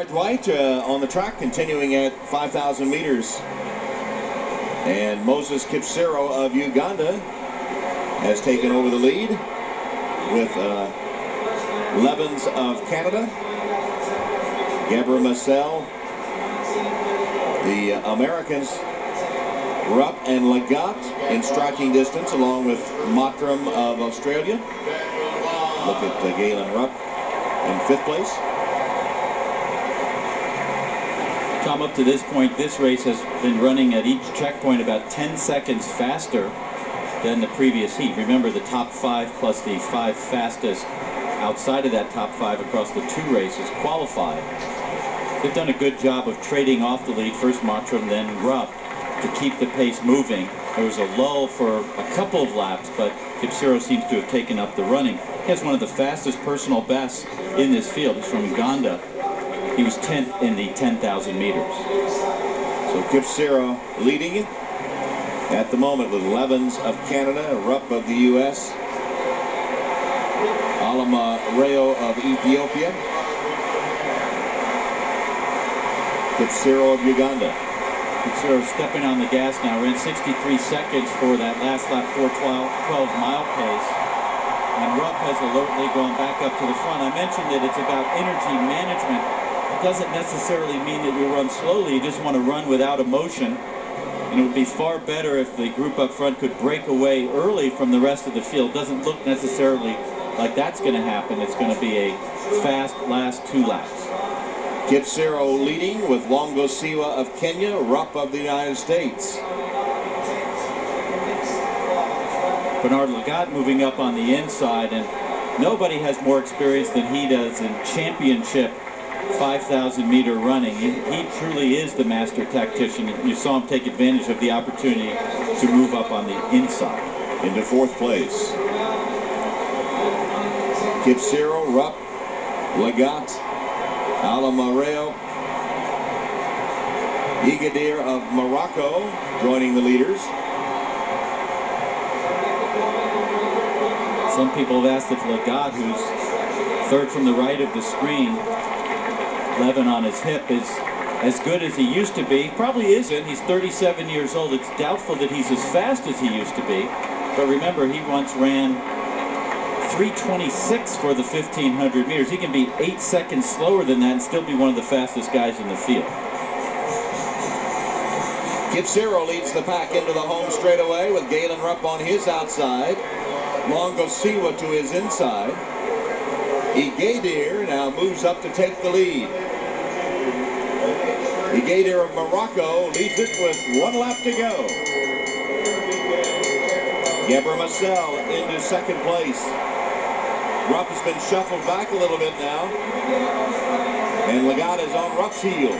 right, Dwight, on the track, continuing at 5,000 meters. And Moses Kipsero of Uganda has taken over the lead with Levens of Canada, Gabor Massel, the Americans, Rupp and Lagat in striking distance, along with Mottram of Australia. Look at Galen Rupp in 5th place. Tom, up to this point, this race has been running at each checkpoint about 10 seconds faster than the previous heat. Remember, the top 5 plus the 5 fastest outside of that top 5 across the 2 races qualified. They've done a good job of trading off the lead, first Mottram, then Rupp, to keep the pace moving. There was a lull for a couple of laps, but Kipsero seems to have taken up the running. He has one of the fastest personal bests in this field. He's from Uganda. He was 10th in the 10,000 meters. So Kipsero leading at the moment with Levens of Canada, Rupp of the U.S., Alama Reo of Ethiopia, Kipsero of Uganda. Kipsero stepping on the gas now. Ran 63 seconds for that last lap, 4:12-mile pace. And Rupp has alertly gone back up to the front. I mentioned that it's about energy management. It doesn't necessarily mean that you run slowly. You just want to run without emotion. And it would be far better if the group up front could break away early from the rest of the field. Doesn't look necessarily like that's going to happen. It's going to be a fast last 2 laps. Kipsero leading with Longosiwa of Kenya, Rupp of the United States. Bernard Lagat moving up on the inside, and nobody has more experience than he does in championship 5,000 meter running. He truly is the master tactician. You saw him take advantage of the opportunity to move up on the inside. Into 4th place. Kipsero, Rupp, Lagat, Alamareo, Igadir of Morocco joining the leaders. Some people have asked if Lagat, who's 3rd from the right of the screen, 11 on his hip, is as good as he used to be. Probably isn't. He's 37 years old. It's doubtful that he's as fast as he used to be. But remember, he once ran 3:26 for the 1,500 meters. He can be 8 seconds slower than that and still be one of the fastest guys in the field. Kipsero leads the pack into the home straightaway with Galen Rupp on his outside. Longosiwa to his inside. Igadir now moves up to take the lead. Igadir of Morocco leads it with 1 lap to go. Gabor Massel into 2nd place. Rupp has been shuffled back a little bit now. And Lagat is on Rupp's heels.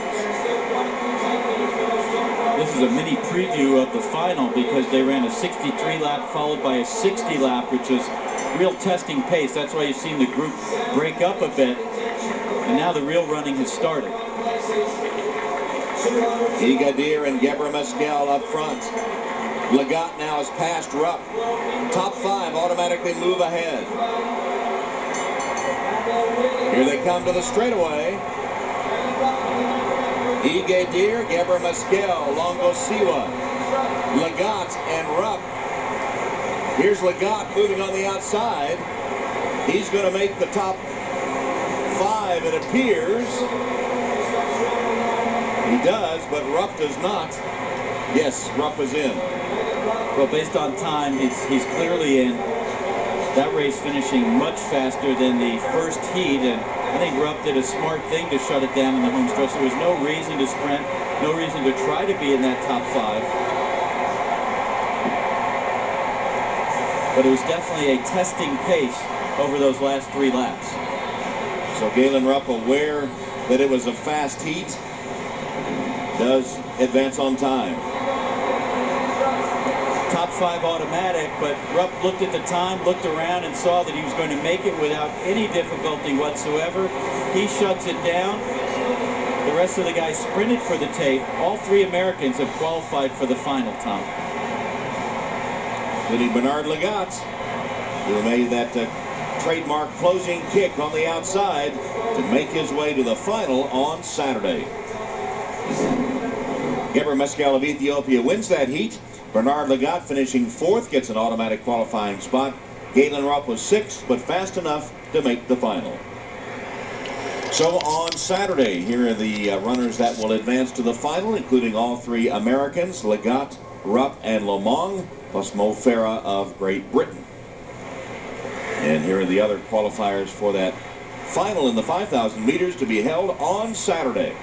This is a mini preview of the final because they ran a 63 lap followed by a 60 lap, which is real testing pace. That's why you've seen the group break up a bit. And now the real running has started. Igadir and Gabor Massel up front. Lagat now has passed Rupp. Top 5 automatically move ahead. Here they come to the straightaway. Igadir, Gabor Massel, Longosiwa, Lagat, and Rupp. Here's Lagat moving on the outside. He's going to make the top 5, it appears. He does, but Rupp does not. Yes, Rupp is in. Well, based on time, he's clearly in. That race finishing much faster than the first heat, and I think Rupp did a smart thing to shut it down in the home stretch. There was no reason to sprint, no reason to try to be in that top 5. But it was definitely a testing pace over those last 3 laps. So Galen Rupp, aware that it was a fast heat, does advance on time. Top 5 automatic, but Rupp looked at the time, looked around, and saw that he was going to make it without any difficulty whatsoever. He shuts it down. The rest of the guys sprinted for the tape. All 3 Americans have qualified for the final, Tom. Bernard Lagat, who made that trademark closing kick on the outside to make his way to the final on Saturday. Geber Mescal of Ethiopia wins that heat. Bernard Lagat finishing 4th, gets an automatic qualifying spot. Galen Rupp was 6th, but fast enough to make the final. So on Saturday, here are the runners that will advance to the final, including all 3 Americans, Lagat, Rupp, and Lomong, plus Mo Farah of Great Britain. And here are the other qualifiers for that final in the 5,000 meters to be held on Saturday.